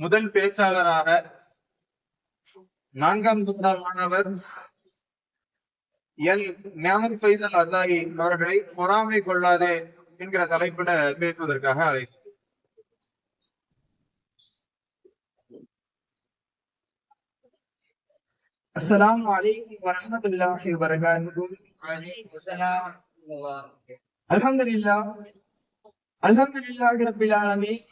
முதல் பேச்சாளராக 4ஆம் தூர மாணவர் எல் ஞானல் ஃபைசல் அசாஹி அவர்களை பொறாமை கொள்ளாதே என்கிற தலைப்பிட பேசுவதற்காக அழைக்கிறேன். அஸ்ஸலாமு அலைக்கும் வரஹ்மத்துல்லாஹி வபரகாத்துஹு. அல்ஹம்துலில்லாஹி ரப்பில் ஆலமீன்.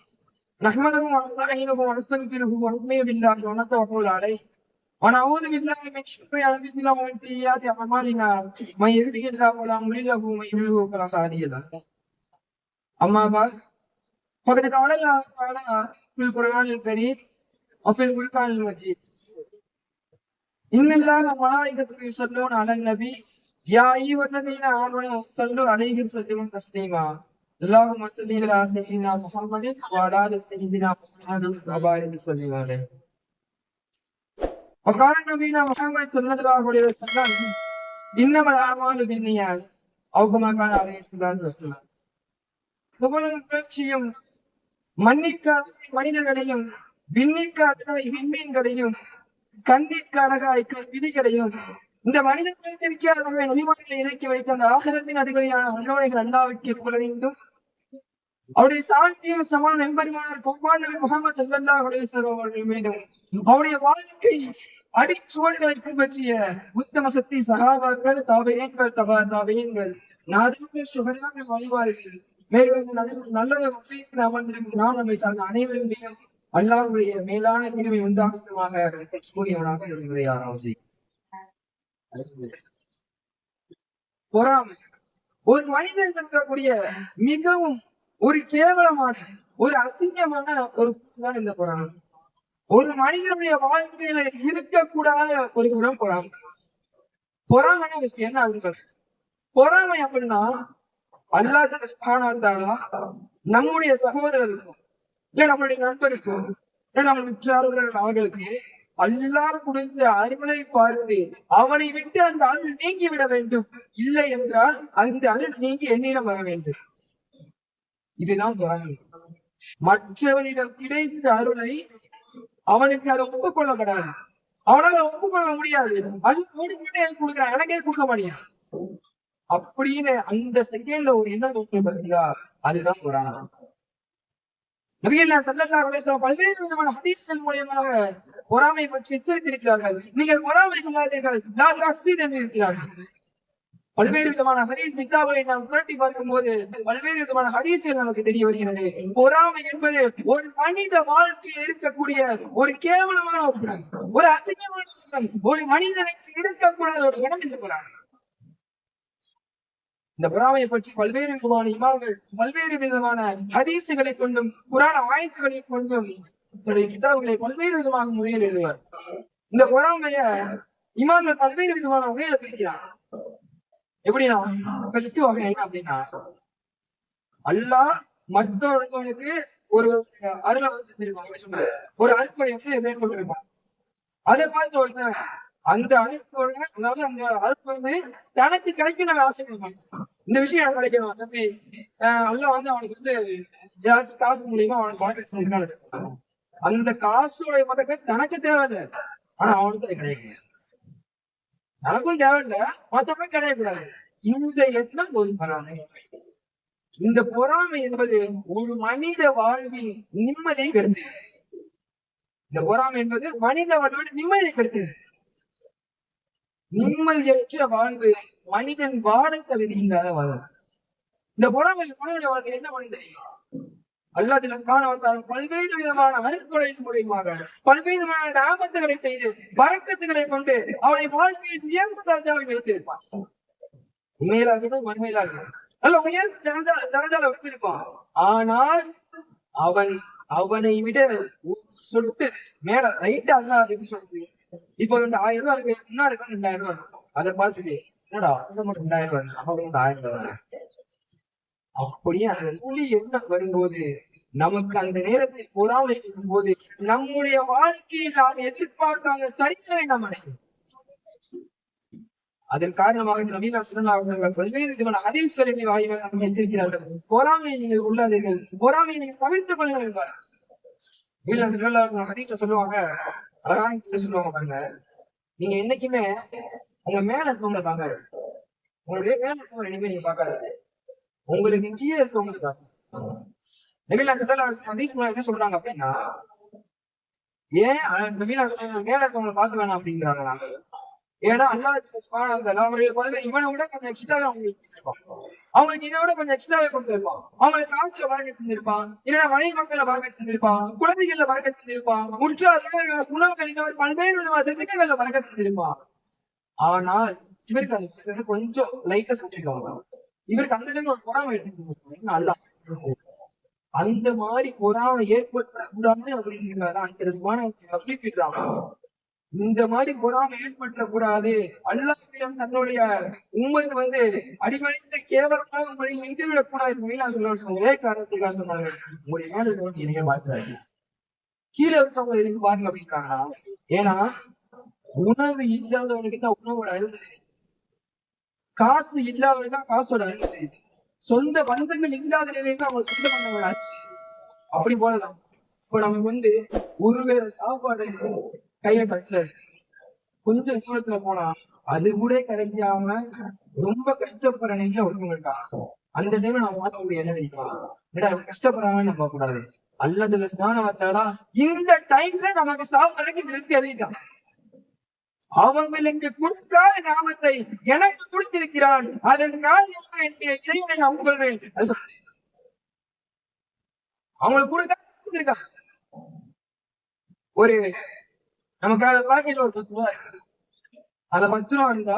நஹ்மதுஹு வ நஸ்தஈனுஹு வ நஸ்தக்ஃபிருஹு வ நு'மினு பில்லாஹி வ நத்தவக்கலு அலைஹி வ நஊது பில்லாஹி மின் ஷுர்ரி அன்ஃபுஸினா வ மின் ஸய்யிஆத்தி அஅமாலினா. மன் யஹ்திஹில்லாஹு ஃபலா முضل லஹு வ மன் யுضلل ஃபலா ஹாதிய லஹு. அம்மா பஅத். ஃபகத் क़ால அல்லாஹு தஆலா ஃபில் குர்ஆனில் கரீம் வ ஃபில் ஃபுர்கானில் மஜீத். இன்னல்லாஹ வ மலாயிகத்துஹு யுஸல்லூன அலன் நபி யா அய்யுஹல்லதீன ஆமனூ ஸல்லு அலைஹி வ ஸல்லிமு தஸ்லீமா. அல்லாஹும்ம ஸல்லி அலா ஸய்யிதினா முஹம்மதின் வ அலா ஆலி ஸய்யிதினா முஹம்மதின் வ பாரிக் வஸல்லிம் அலைஹி. வகால நபினா முஹம்மது ஸல்லல்லாஹு அலைஹி வஸல்லம் இன்னமல் அஅமாலு பின்னியாத் அவ் கமா கான அலைஹி ஸலாத்து வஸலாம். புகழும் புகழ்ச்சியும் மன்னிக்காத மனிதர்களையும் விண்ணிற்காத விண்மீன்களையும் கண்ணிற்கு அழகாய் விதிகளையும் இந்த மனிதர்களுக்கு அழகாய் நபிமார்களை இறக்கி வைத்த அந்த ஆகிரத்தின் அதிபதியான வல்லோனைகள் அல்லாஹ்விற்கு புகழடைந்தும் அவருடைய சாந்தியும் சமான எம்பெருமானார் கோபால் நபி முஹம்மது ஸல்லல்லாஹு அலைஹி வஸல்லம் அவர்கள் மீதும் அவருடைய வாழ்க்கை அடிச்சுவடுகளை பின்பற்றிய உத்தம சக்தி சஹாபாக்கள் தாபீன்கள் தபா தாபீன்கள் நாதர்கள் சுஹதாக்கள் வழிவார்கள் மேலும் நல்ல முஃபீஸில் அமர்ந்திருக்கும் நாம் நம்மை சார்ந்த அனைவரும் மீதும் அல்லாஹ்வுடைய மேலான கிருபை உண்டாகுமாக கூறியவனாக என்னுடைய ஆராய்ச்சி. பொறாமை ஒரு மனிதன் இருக்கக்கூடிய மிகவும் ஒரு கேவலமான ஒரு அசிங்கமான ஒரு தான் இந்த பொறாமை. ஒரு மனிதனுடைய வாழ்க்கையில இருக்கக்கூடாத ஒரு குணம் பொறாமை. பொறாமையான விஷயம் என்ன அப்படின்னு பொறாமை அப்படின்னா அல்லாஹ் சுப்ஹானஹு வ தஆலா நம்முடைய சகோதரருக்கும் இல்ல நம்மளுடைய நண்பருக்கும் இல்ல நம்ம உற்றார்கள் அவர்களுக்கு அல்லாஹ் கொடுத்த அருளை பார்த்து அவனை விட்டு அந்த அருள் நீங்கி விட வேண்டும். இல்லை என்றால் அந்த அருள் நீங்கி என்னிடம் வர வேண்டும். இதுதான் பொறாமை. மற்றவனிடம் கிடைத்த அருளை அவனுக்கு அதை ஒப்புக்கொள்ளப்படாது. அவனால ஒப்புக்கொள்ள முடியாது. அல்லாஹ் கொடுக்குறான், எனக்கே கொடுக்க மாட்டேன் அப்படின்னு அந்த செகண்ட்ல ஒரு எண்ணம் தோன்று பார்த்தீங்களா, அதுதான் பொறாமை. நபிகள் ஸல்லல்லாஹு அலைஹி வஸல்லம் பல்வேறு விதமான ஹதீஸ்கள் மூலமாக பொறாமை பற்றி எச்சரித்திருக்கிறார்கள். நீங்கள் பொறாமை கொள்ளாதீர்கள், லா தஹ்ஸீத் என்று இருக்கிறார்கள். பல்வேறு விதமான ஹதீஸ் கிதாபை நாம் புரட்டி பார்க்கும்போது பல்வேறு விதமான ஹதீஸ்கள் நமக்கு தெரிய வருகிறது. பொறாமை என்பது ஒரு மனித வாழ்க்கையில் இருக்கக்கூடிய ஒரு கேவலமான ஒரு குணம், ஒரு அசிங்கமான குணம், ஒரு மனிதனுக்கு இருக்கக்கூடாத ஒரு குணம் என்று பொறாமை. இந்த பொறாமையை பற்றி பல்வேறு விதமான இமாம்கள் பல்வேறு விதமான ஹதீசுகளை கொண்டும் குர்ஆன் ஆயத்துக்களை கொண்டும் தன்னுடைய கிதாபுகளை பல்வேறு விதமான முறையில் எழுதுவார். இந்த பொறாமைய இமாம்கள் பல்வேறு விதமான வகையில பிரிக்கிறார். எப்படின்னா ஃபர்ஸ்ட் வகை என்ன அப்படின்னா, அல்லாஹ் மற்றவர்களுக்கு ஒரு அருளை செஞ்சிருப்பாங்க, ஒரு அருட்கொடை வந்து மேற்கொண்டிருப்பான். அதை பார்த்து ஒருத்தன் அந்த அருட்கொடை, அதாவது அந்த அருட்கொடை வந்து தனக்கு கிடைக்கும் நம்ம ஆசைப்படுவாங்க. இந்த விஷயம் எனக்கு கிடைக்கணும் தம்பி, அல்லாஹ் வந்து அவனுக்கு வந்து ஏதாச்சும் காசு மூலியமா அவனுக்கு வாழ்க்கை செஞ்சுக்கலாம். அந்த காசோடைய பதக்க தனக்கு தேவையில்லை, ஆனா அவனுக்கு அது கிடையாது. எனக்கும் தேவையில்லை, மற்றவங்க கிடையக்கூடாது. இந்த எண்ணம் ஒரு பொறாமை. இந்த பொறாமை என்பது ஒரு மனித வாழ்வில் நிம்மதியை கெடுத்து. இந்த பொறாமை என்பது மனித வாழ்வில் நிம்மதியை கெடுத்து. நிம்மதியற்ற வாழ்வு மனிதன் வாழ தகுதி இல்லாத வாழ்வு. இந்த பொறாமை மனித வாழ்க்கை என்ன பண்ணி தெரியும்? அல்லாஹ் பல்வேறு விதமான அருட்கொடையின் மூலியமாக பல்வேறு விதமான ஆபத்துகளை செய்து பரக்கத்துகளை கொண்டு அவனை வாழ்க்கையில் உயர்ந்த தரஜாவை வைத்திருப்பான். உண்மையிலாகட்டும் மண்மையிலாகட்டும் நல்ல உயர்ந்த தரஜாவை வச்சிருப்பான். ஆனால் அவனை விட சொட்டு மேல ரைட்டா அல்லாஹ் எப்படி சொல்றது, இப்போ 1000 ரூபாய் இருக்கு, முன்னாடி 2000 ரூபாய் இருக்கும். அதை பார்த்துட்டு என்னடா மட்டும் 2000 ரூபாய் இருக்கு, அவங்க 1000 ரூபாய். அப்படியே அந்த துளி எண்ணம் வரும்போது நமக்கு அந்த நேரத்தில் பொறாமை இருக்கும்போது நம்முடைய வாழ்க்கையில் நாம் எதிர்பார்க்காத சரிகளை நாம் அடையும். அதன் காரணமாக நபிகள் ஸல்லல்லாஹு அலைஹி வஸல்லம் பல்வேறு விதமான ஹதீஸ்களை வாயிலாக நமக்கு எச்சரிக்கிறார்கள். பொறாமையை நீங்கள் கொள்ளாதீர்கள், பொறாமையை நீங்கள் தவிர்த்துக் கொள்ளுங்கள் என்பார். வீட்டுல ஹதீஸ சொல்லுவாங்க, அழகான சொல்லுவாங்க பாருங்க, நீங்க என்னைக்குமே உங்க மேல இருக்கவங்களை பாக்காது, உங்களுடைய மேல இருக்கவங்க இனிமே நீங்க பாக்காது, உங்களுக்கு கீழே இருக்கவங்களுக்கு காசு. நபிகள் ஹதீஸ் என்ன சொல்றாங்க அப்படின்னா, ஏன் நபிகள் மேல இருக்கவங்களை பார்க்க வேணாம் அப்படிங்கிறாங்க. ஏன்னா அல்லாஹ் இவனை விட கொஞ்சம் எக்ஸ்ட்ராவே அவங்களுக்கு இதை விட கொஞ்சம் எக்ஸ்ட்ராவே கொடுத்திருப்பான். அவங்களுக்கு காசுல வரக்க செஞ்சிருப்பான், இல்லைன்னா மனைவி மக்கள்ல வரக்க செஞ்சிருப்பான், குழந்தைகள்ல வரக்க செஞ்சிருப்பான், உற்றார் உணவு கழிந்தவர் பல்வேறு விதமான திசைகள்ல வரக்க செஞ்சிருப்பான். ஆனால் இவருக்கு அது கொஞ்சம் லைட்டா சொல்லிருக்காங்க. இவருக்கு அந்த டைம் ஒரு பொறாமை அல்ல, அந்த மாதிரி பொறாமை ஏற்படக்கூடாது அப்படிங்கிறாங்க. இந்த மாதிரி பொறாமை ஏற்பட்டக்கூடாது, அல்லாஹ்விடம் தன்னுடைய உம்மத்து அடிமணிந்து கேவலமாக உங்களை நின்றுவிடக் கூடாது ஒரே காரணத்துக்காக சொன்னாங்க. உங்களுடைய மேல நீங்க பார்க்கிறாங்க, கீழே இருக்கவங்க எதுக்கு பாருங்க அப்படின்றாங்கன்னா, ஏன்னா உணவு இல்லாதவனுக்கு தான் உணவோட அருள், காசு இல்லாதவனுக்கு தான் காசோட அருள், சொந்த பந்தங்கள் இல்லாத நிலைக்கு அவங்க சொந்த பந்தங்களோட அருள். அப்படி போலதான் இப்ப நமக்கு ஒருவேளை சாப்பாடு கையில கட்டல, கொஞ்சம் தூரத்துல போனா அது கூட கிடைக்காம ரொம்ப கஷ்டப்படுற நிலையில ஒருத்தவங்க இருக்கா. அந்த டைம்ல நம்ம பார்க்கக்கூடிய என்ன நினைக்கலாம், கஷ்டப்படுறாங்கன்னு நம்ம கூடாது. அல்லாஹ் சுப்ஹானஹு வ தஆலா இந்த டைம்ல நமக்கு சாப்பாடுக்கு இந்த ரிஸ்க் எழுதிட்டான். அவங்களுக்கு கொடுக்காத நாமத்தை எனக்கு கொடுத்திருக்கிறான், அதற்காக என்னுடைய இறைவனை நான் புகழ்வேன். அவங்களுக்கு கொடுக்க ஒரு நமக்காக பாக்கெட்ல ஒரு 10 ரூபாய், அந்த 10 ரூபா இருந்தா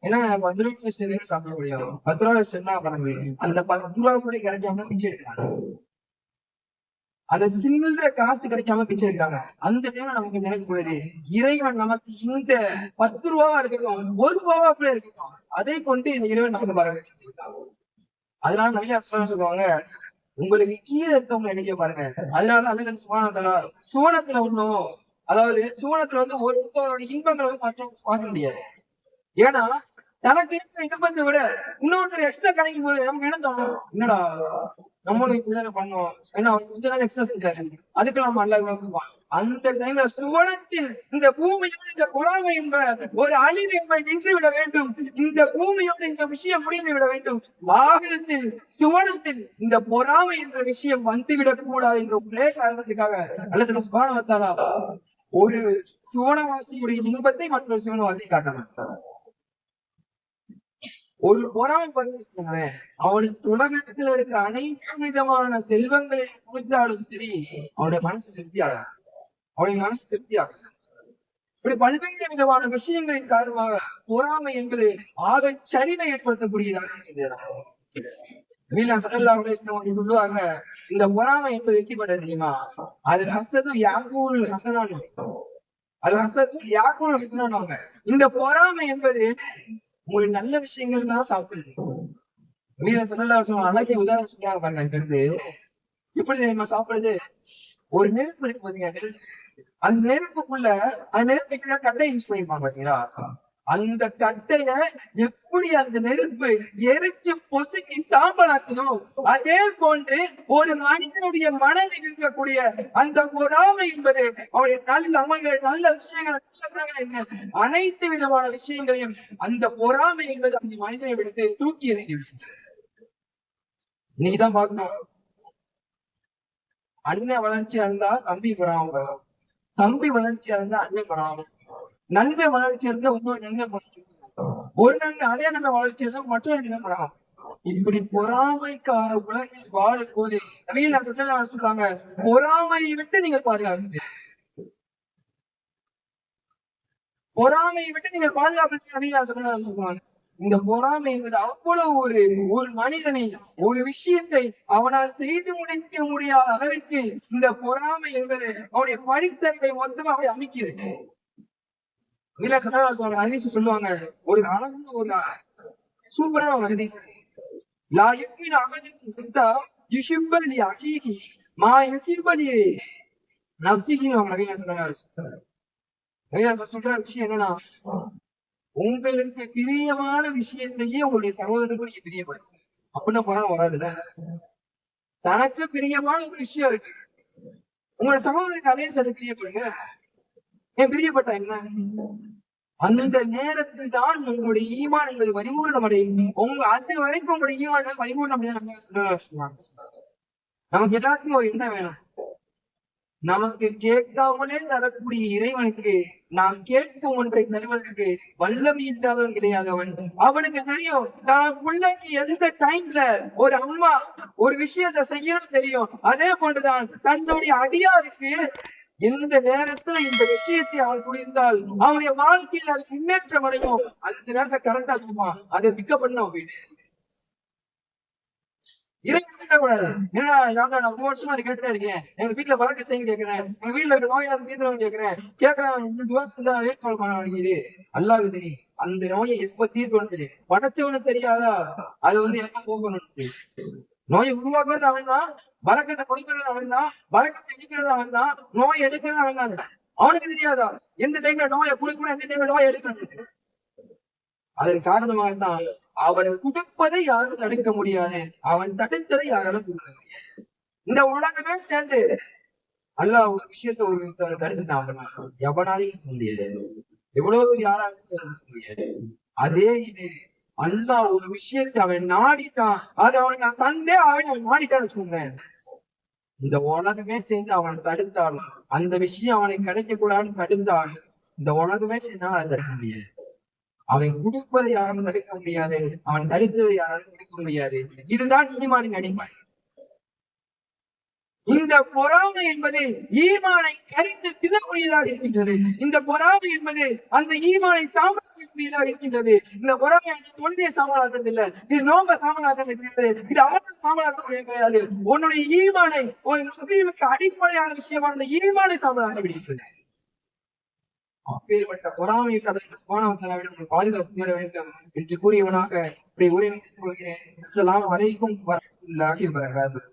ஏன்னா 10 ரூபாய் சாப்பிட முடியும், 10 ரூபாய் என்ன பண்ண முடியும், அந்த 10 ரூபாய் கூட கிடைக்காம பிச்சை எடுக்கிறாங்க, அந்த சின்ன காசு கிடைக்காம பிச்சை எடுக்கிறாங்க. அந்த டைம் நமக்கு நினைக்கக்கூடாது, இறைவன் நமக்கு இந்த 10 ரூபாவா இருக்கட்டும், 1 ரூபாவா கூட இருக்கட்டும், அதை கொண்டு இந்த இறைவன் நமக்கு பரவ செஞ்சிருக்காங்க. அதனால நிறைய சொல்லுவாங்க, உங்களுக்கு கீழே இருக்கவங்க நினைக்க பாருங்க. அதனால அல்லாஹ் சுப்ஹானஹு வ தஆலா சுவனத்துல ஒண்ணும், அதாவது சுவனத்துல ஒருத்தரோட இன்பங்களை மற்றவங்க பார்க்க முடியாது. ஏன்னா தனக்கு இருக்க இன்பத்தை விட இன்னொருத்தர் எக்ஸ்ட்ரா கிடைக்கும் போது நமக்கு என்ன தோணும், என்னடா நம்மளும் இப்படிதானே பண்ணோம், ஏன்னா அவர் கொஞ்ச நாள் எக்ஸ்ட்ரா செஞ்சாரு, அதுக்கு நம்ம அல்லாஹ் அந்த டைம்ல சுவனத்தில் இந்த பூமியோடு இந்த பொறாமை என்ற ஒரு அழிவு என்பதை நின்று விட வேண்டும், இந்த பூமியோடு இந்த விஷயம் முடிந்து விட வேண்டும், வாகனத்தில் சுவனத்தில் இந்த பொறாமை என்ற விஷயம் வந்துவிடக் கூடாது என்ற ஒரே காரணத்துக்காக அல்லாஹ் சுப்ஹானஹு வ தஆலா ஒரு சுவனவாசியுடைய இன்பத்தை மற்றொரு சிவனவாசி காட்ட மாட்டார். ஒரு பொறாமை பண்ண அவனுக்கு உலகத்தில் இருக்க அனைத்து விதமான செல்வங்களை கொடுத்தாலும் சரி, அவனுடைய மனசு திருப்தியாக, அவனுடைய மனசு திருப்தியாக. இப்படி பல்வேறு விதமான விஷயங்களின் காரணமாக பொறாமை என்பது ஆக சரிவை ஏற்படுத்தக்கூடியதாக சொல்லுவாங்க. இந்த பொறாமை என்பது வெற்றி பண்ண தெரியுமா, அது ஹசதும் யாக்கூல் ஹசனானு, அது ஹசதும் யாக்கூல் ஹசனானவங்க. இந்த பொறாமை என்பது உங்களுக்கு நல்ல விஷயங்கள் தான் சாப்பிடுது. அழகிய உதாரணம் சொல்றாங்க பாருங்க, எப்படி தெரியுமா சாப்பிடுது, ஒரு நெருப்பு இருக்கு பாத்தீங்க, அந்த நெருப்புக்குள்ள அந்த நெருப்புக்குள்ள கட்டை யூஸ் பண்ணிருப்பாங்க பாத்தீங்களா, அந்த கட்டைய எப்படி அந்த நெருப்பு எரிச்சு பொசுக்கி சாம்பலாக்கணும், அதே போன்று ஒரு மனிதனுடைய மனதில் இருக்கக்கூடிய அந்த பொறாமை என்பது அவருடைய நல்ல அமல்கள், நல்ல விஷயங்கள், அனைத்து விதமான விஷயங்களையும் அந்த பொறாமை என்பது அந்த மனிதனை விட்டு தூக்கி எறிகிறது. நீதான் பார்க்கணும், அண்ணன் வளர்ச்சியா இருந்தா தம்பி பொறாம, தம்பி வளர்ச்சியா இருந்தா அண்ணன் பொறாம, நன்மை வளர்ச்சி இருந்தா இன்னொரு நன்மை வளர்ச்சி, ஒரு நன்மை அதே நன்மை வளர்ச்சி இருந்தா மற்றொரு நன்மை பொறாம. இப்படி பொறாமைக்கார உலகில் வாழும் போது சொல்றாங்க, பொறாமையை விட்டு நீங்கள் பாதுகாக்க, பொறாமையை விட்டு நீங்கள் பாதுகாப்பு சொல்லுவாங்க. இந்த பொறாமை என்பது அவ்வளவு ஒரு மனிதனை, ஒரு விஷயத்தை அவனால் செய்து முடிக்க முடியாத அளவிற்கு இந்த பொறாமை என்பது அவருடைய படித்தறிவை மொத்தமா அப்படி அமைக்கிறது. சொல்லுவாங்க, ஒரு அழகான ஒரு சூப்பரான ஒரு ஹதீஸ், லா யுக்மினு அஹதுக்கும் ஹத்தா யுஹிப்ப லி அஹீஹி மா யுஹிப்ப லி நஃப்ஸிஹி. சொல்ற விஷயம் என்னன்னா, உங்களுக்கு பிரியமான விஷயத்தையே உங்களுடைய சகோதரருக்கு நீங்க பிரியப்படும் அப்படின்னா பொறாமை வராதுல்ல. தனக்கு பிரியமான ஒரு விஷயம் இருக்கு, உங்களோட சகோதரனுக்கு அதே சரி பிரியப்படுங்க. ஏன் பிரியப்பட்டா என்ன? அந்த நேரத்தில் தான் உங்களுடைய ஈமான் என்பது பரிபூர்ணம் அடையும். அது வரைக்கும் உங்களுடைய ஈமான் பரிபூர்ணம் சொல்லுவாங்க. நமக்கு எல்லாருக்கும் ஒரு என்ன வேணும்? நமக்கு கேட்காமலே தரக்கூடிய இறைவனுக்கு நாம் கேட்கும் ஒன்றை தருவதற்கு வல்லமை இல்லாதவன் கிடையாது. அவனுக்கு தெரியும் தான் பிள்ளைக்கு எந்த டைம்ல ஒரு அம்மா ஒரு விஷயத்த செய்யணும் தெரியும். அதே போன்றுதான் தன்னுடைய அடியாருக்கு எந்த நேரத்துல இந்த விஷயத்தை அவன் புரிந்தால் அவனுடைய வாழ்க்கையில் அது முன்னேற்றம் அடையும். அந்த நேரத்தை கரெக்டா இருக்குமா அதை பிக்கப் பண்ண வீடு கூடாது. ஏன்னா நான் 3 வருஷமா அதை கேட்டுட்டே இருக்கேன். எங்க வீட்டுல வழக்கு செய்ய கேட்கிறேன். எங்க வீட்டுல இருக்க நோயை தீர்க்கணும்னு கேட்கிறேன். கேட்க அல்லாஹ்வுக்கு தெரியும் அந்த நோயை எப்ப தீர்க்கணும் தெரியும். படைச்சவனுக்கு தெரியாதா அது எனக்கு போகணும். நோயை உருவாக்குறது அவன் தான், வரக்கத்தை கொடுக்கிறது அவன் தான், வரக்கத்தை எடுக்கிறது அவன் தான், நோய் எடுக்கிறது அவன் தான். அவனுக்கு தெரியாதா எந்த டைம்ல நோயை கொடுக்கணும், எந்த டைம்ல நோய் எடுக்கணும்? அதன் காரணமாக தான் அவன் கொடுப்பதை யாரும் தடுக்க முடியாது, அவன் தடுத்ததை யாராலும் கொடுக்க முடியாது. இந்த உலகமே சேர்ந்து அல்லாஹ் ஒரு விஷயத்த ஒரு தடுத்துட்டான், எவனாலையும் முடியாது, எவ்வளவு யாராலும் முடியாது. அதே இது அல்லாஹ் ஒரு விஷயத்தை அவன் நாடிட்டான், அது அவனுக்கு நான் தந்தே அவன் நாடிட்டான்னு வச்சுக்கோங்க. இந்த உலகமே சேர்ந்து அவன் தடுத்தாலும் அந்த விஷயம் அவனுக்கு கிடைக்க கூடாதுன்னு தடுத்தாலும் இந்த உலகமே சேர்ந்தா அதை தடுக்க முடியாது. அவன் கொடுப்பதை யாரும் தடுக்க முடியாது, அவன் தடுத்ததை யாராலும் தடுக்க முடியாது. இதுதான் ஈமானின் அடிப்படை. இந்த பொறாமை என்பது ஈமானை கரித்து தினக்கூடியதாக இருக்கின்றது. இந்த பொறாமை என்பது அந்த ஈமானை சாம்பலாக்கக்கூடியதாக இருக்கின்றது. இந்த பொறாமை தொழிலை சாம்பலாக்குறது இல்லை, இது நோம்ப சாம்பலாக்குறது கிடையாது, இது அவர்கள் சாம்பலாக்கக்கூடிய கிடையாது. உன்னுடைய ஈமானை ஒரு முஸ்லீமுக்கு அடிப்படையான விஷயமான ஈமானை சாம்பலாக்க விடுகிறது. அப்பேற்பட்ட பொறாமையை பாதுகாப்பு தேட வேண்டும் என்று கூறியவனாக உரையை கொள்கிறேன். அஸ்ஸலாமு அலைக்கும் வரஹ்மத்துல்லாஹி வபரகாத்துஹு.